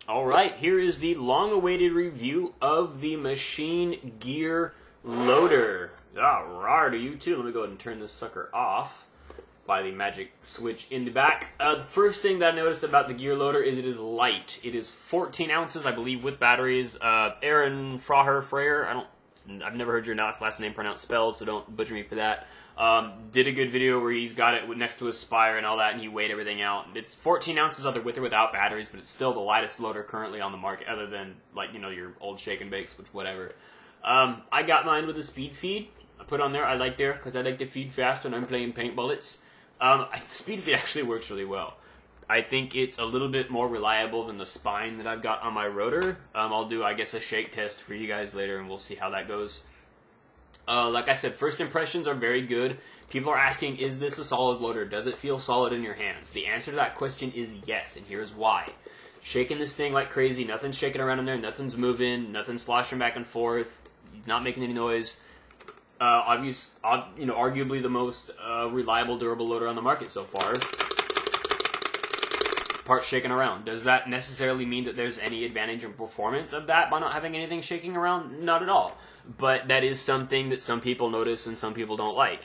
Alright, here is the long-awaited review of the Machine Gear Loader. Rawr to you too. Let me go ahead and turn this sucker off by the magic switch in the back. The first thing that I noticed about the gear loader is it is light. It is 14 ounces, I believe, with batteries. Aaron Fraher, I've never heard your last name pronounced spelled, so don't butcher me for that. Did a good video where he's got it next to his Spire and all that, and he weighed everything out. It's 14 ounces either with or without batteries, but it's still the lightest loader currently on the market, other than, like, you know, your old shake and bakes, which whatever. I got mine with a speed feed. I put on there, I like there, because I like to feed fast when I'm playing paint bullets. Speed feed actually works really well. I think it's a little bit more reliable than the spine that I've got on my rotor. I'll do, I guess, a shake test for you guys later, and we'll see how that goes. Like I said, first impressions are very good. People are asking, is this a solid loader? Does it feel solid in your hands? The answer to that question is yes, and here's why. Shaking this thing like crazy, nothing's shaking around in there, nothing's moving, nothing's sloshing back and forth, not making any noise. Arguably the most reliable, durable loader on the market so far. Parts shaking around. Does that necessarily mean that there's any advantage in performance of that by not having anything shaking around? Not at all. But that is something that some people notice and some people don't like.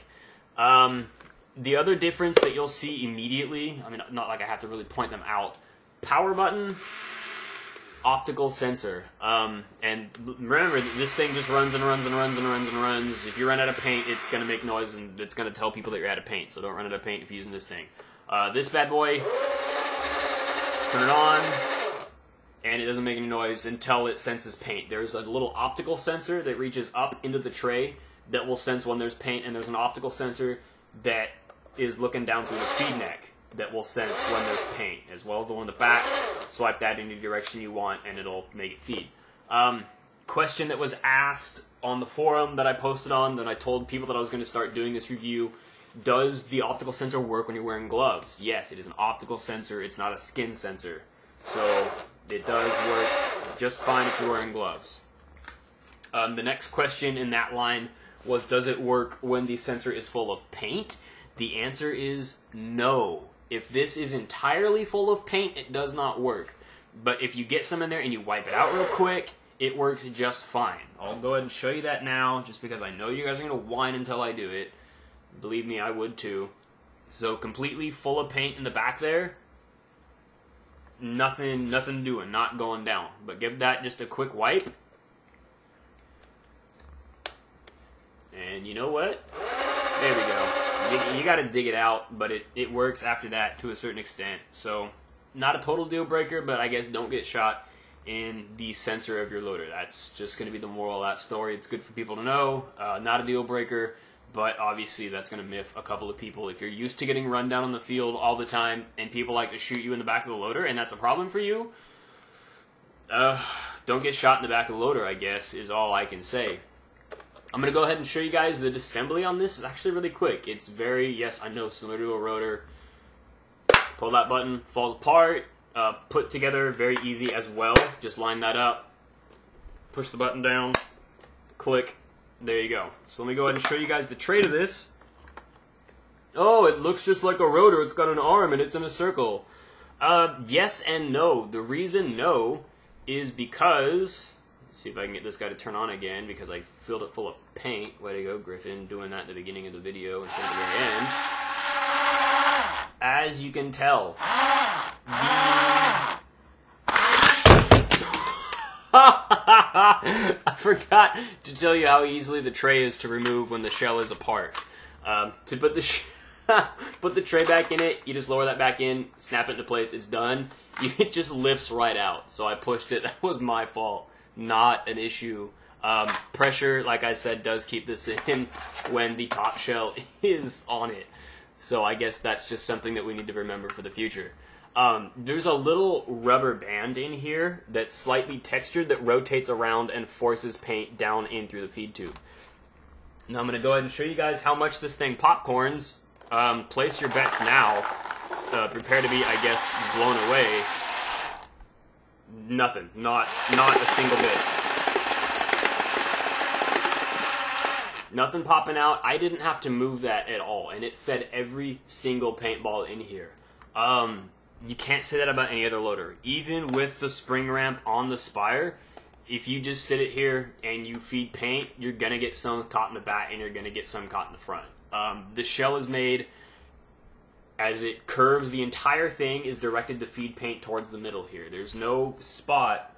The other difference that you'll see immediately, I mean, not like I have to really point them out, power button, optical sensor. And remember, this thing just runs and runs and runs and runs and runs. If you run out of paint, it's going to make noise and it's going to tell people that you're out of paint. So don't run out of paint if you're using this thing. This bad boy, turn it on, and it doesn't make any noise until it senses paint. There's a little optical sensor that reaches up into the tray that will sense when there's paint, and there's an optical sensor that is looking down through the feed neck that will sense when there's paint, as well as the one in the back. Swipe that in any direction you want, and it'll make it feed. Question that was asked on the forum that I posted on, that I told people that I was going to start doing this review: does the optical sensor work when you're wearing gloves? Yes, it is an optical sensor. It's not a skin sensor. So it does work just fine if you're wearing gloves. The next question in that line was, does it work when the sensor is full of paint? The answer is no. If this is entirely full of paint, it does not work. But if you get some in there and you wipe it out real quick, it works just fine. I'll go ahead and show you that now, just because I know you guys are going to whine until I do it. Believe me, I would too. So completely full of paint in the back there. Nothing doing, not going down. But give that just a quick wipe. And you know what? There we go. You got to dig it out, but it works after that to a certain extent. So not a total deal breaker, but I guess don't get shot in the sensor of your loader. That's just going to be the moral of that story. It's good for people to know. Not a deal breaker. But obviously that's going to miff a couple of people. If you're used to getting run down on the field all the time and people like to shoot you in the back of the loader and that's a problem for you, don't get shot in the back of the loader, I guess, is all I can say. I'm going to go ahead and show you guys the assembly on this. It's actually really quick. It's very, yes, I know, similar to a rotor. Pull that button, falls apart, put together, very easy as well. Just line that up, push the button down, click. There you go. So let me go ahead and show you guys the tray to this. Oh, it looks just like a rotor. It's got an arm and it's in a circle. Yes and no. The reason no is because... Let's see if I can get this guy to turn on again, because I filled it full of paint. Way to go, Griffin. Doing that at the beginning of the video instead of the very end. As you can tell, I forgot to tell you how easily the tray is to remove when the shell is apart. To put the tray back in it, you just lower that back in, snap it into place, it's done. It just lifts right out. So I pushed it. That was my fault, not an issue. Pressure, like I said, does keep this in when the top shell is on it. So I guess that's just something that we need to remember for the future. There's a little rubber band in here that's slightly textured that rotates around and forces paint down in through the feed tube. Now I'm going to go ahead and show you guys how much this thing popcorns. Place your bets now. Prepare to be, I guess, blown away. Nothing. Not a single bit. Nothing popping out. I didn't have to move that at all, and it fed every single paintball in here. You can't say that about any other loader. Even with the spring ramp on the spire, if you just sit it here and you feed paint, you're going to get some caught in the back and you're going to get some caught in the front. The shell is made as it curves. The entire thing is directed to feed paint towards the middle here. There's no spot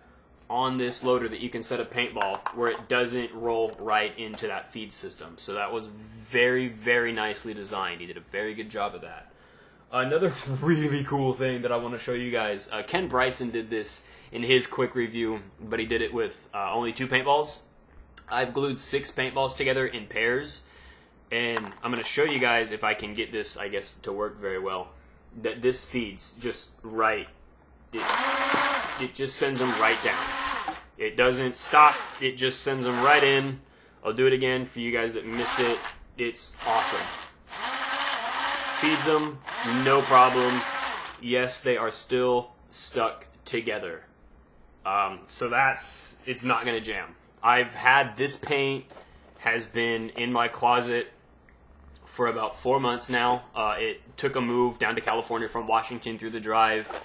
on this loader that you can set a paintball where it doesn't roll right into that feed system. So that was very, very nicely designed. He did a very good job of that. Another really cool thing that I want to show you guys, Ken Bryson did this in his quick review, but he did it with only 2 paintballs. I've glued 6 paintballs together in pairs, and I'm going to show you guys, if I can get this, I guess, to work very well, that this feeds just right. It just sends them right down. It doesn't stop, it just sends them right in. I'll do it again for you guys that missed it. It's awesome. Feeds them, no problem. Yes, they are still stuck together. So it's not going to jam. I've had this paint, has been in my closet for about 4 months now. It took a move down to California from Washington through the drive.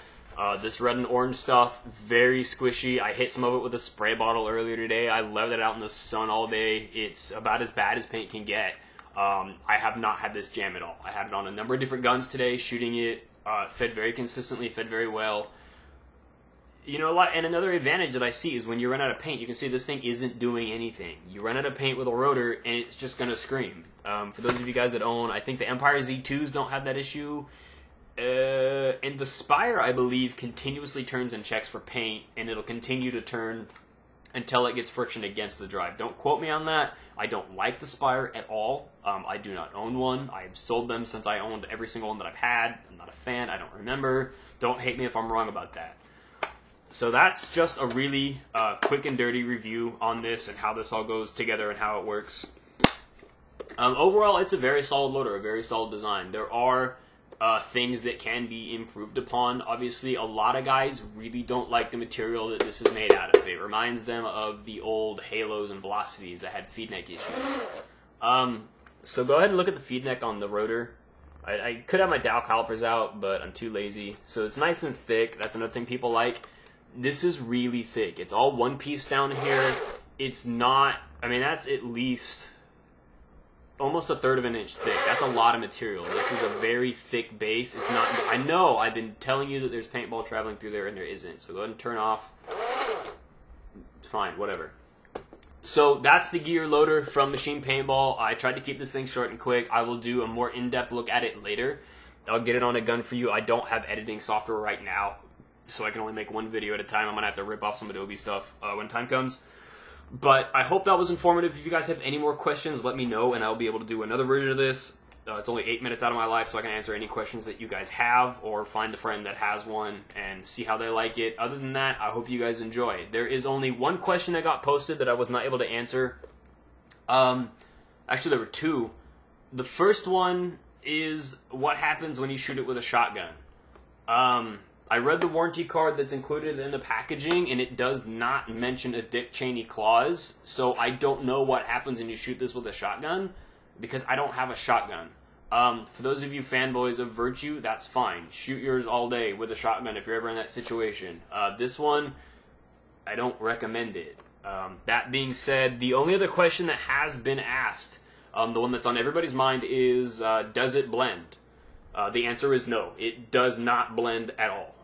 This red and orange stuff, very squishy. I hit some of it with a spray bottle earlier today. I left it out in the sun all day. It's about as bad as paint can get. I have not had this jam at all. I had it on a number of different guns today, shooting it, fed very consistently, fed very well. You know, and another advantage that I see is when you run out of paint, you can see this thing isn't doing anything. You run out of paint with a rotor, and it's just going to scream. For those of you guys that own, I think the Empire Z2s don't have that issue. And the Spire, I believe, continuously turns and checks for paint, and it'll continue to turn until it gets friction against the drive. Don't quote me on that. I don't like the Spire at all. I do not own one. I've sold them since I owned every single one that I've had. I'm not a fan. I don't remember. Don't hate me if I'm wrong about that. So that's just a really quick and dirty review on this and how this all goes together and how it works. Overall, it's a very solid loader, a very solid design. There are things that can be improved upon. Obviously, a lot of guys really don't like the material that this is made out of. It reminds them of the old Halos and Velocities that had feed neck issues. So go ahead and look at the feed neck on the rotor. I could have my dowel calipers out, but I'm too lazy. So it's nice and thick. That's another thing people like. This is really thick. It's all one piece down here. It's not, I mean, that's at least almost 1/3 of an inch thick. That's a lot of material. This is a very thick base. It's not, I know I've been telling you that there's paintball traveling through there and there isn't. So go ahead and turn off. Fine, whatever. So that's the gear loader from Machine Paintball. I tried to keep this thing short and quick. I will do a more in-depth look at it later. I'll get it on a gun for you. I don't have editing software right now, so I can only make one video at a time. I'm going to have to rip off some Adobe stuff when time comes. But I hope that was informative. If you guys have any more questions, let me know, and I'll be able to do another version of this. It's only 8 minutes out of my life, so I can answer any questions that you guys have, or find a friend that has one and see how they like it. Other than that, I hope you guys enjoy. There is only one question that got posted that I was not able to answer. Actually, there were 2. The first one is what happens when you shoot it with a shotgun. I read the warranty card that's included in the packaging, and it does not mention a Dick Cheney clause, so I don't know what happens when you shoot this with a shotgun, because I don't have a shotgun. For those of you fanboys of Virtue, that's fine. Shoot yours all day with a shotgun if you're ever in that situation. This one, I don't recommend it. That being said, the only other question that has been asked, the one that's on everybody's mind, is does it blend? The answer is no. It does not blend at all.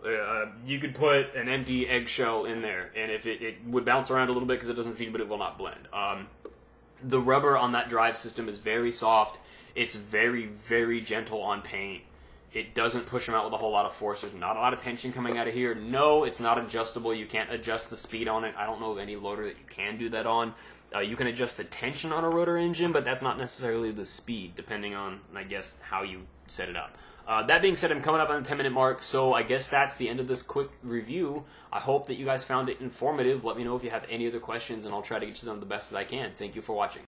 You could put an empty eggshell in there, and if it would bounce around a little bit because it doesn't feed, but it will not blend. The rubber on that drive system is very soft. It's very, very gentle on paint. It doesn't push them out with a whole lot of force. There's not a lot of tension coming out of here. No, it's not adjustable. You can't adjust the speed on it. I don't know of any loader that you can do that on. You can adjust the tension on a rotor engine, but that's not necessarily the speed, depending on, I guess, how you set it up. That being said, I'm coming up on the 10-minute mark, so I guess that's the end of this quick review. I hope that you guys found it informative. Let me know if you have any other questions, and I'll try to get to them the best that I can. Thank you for watching.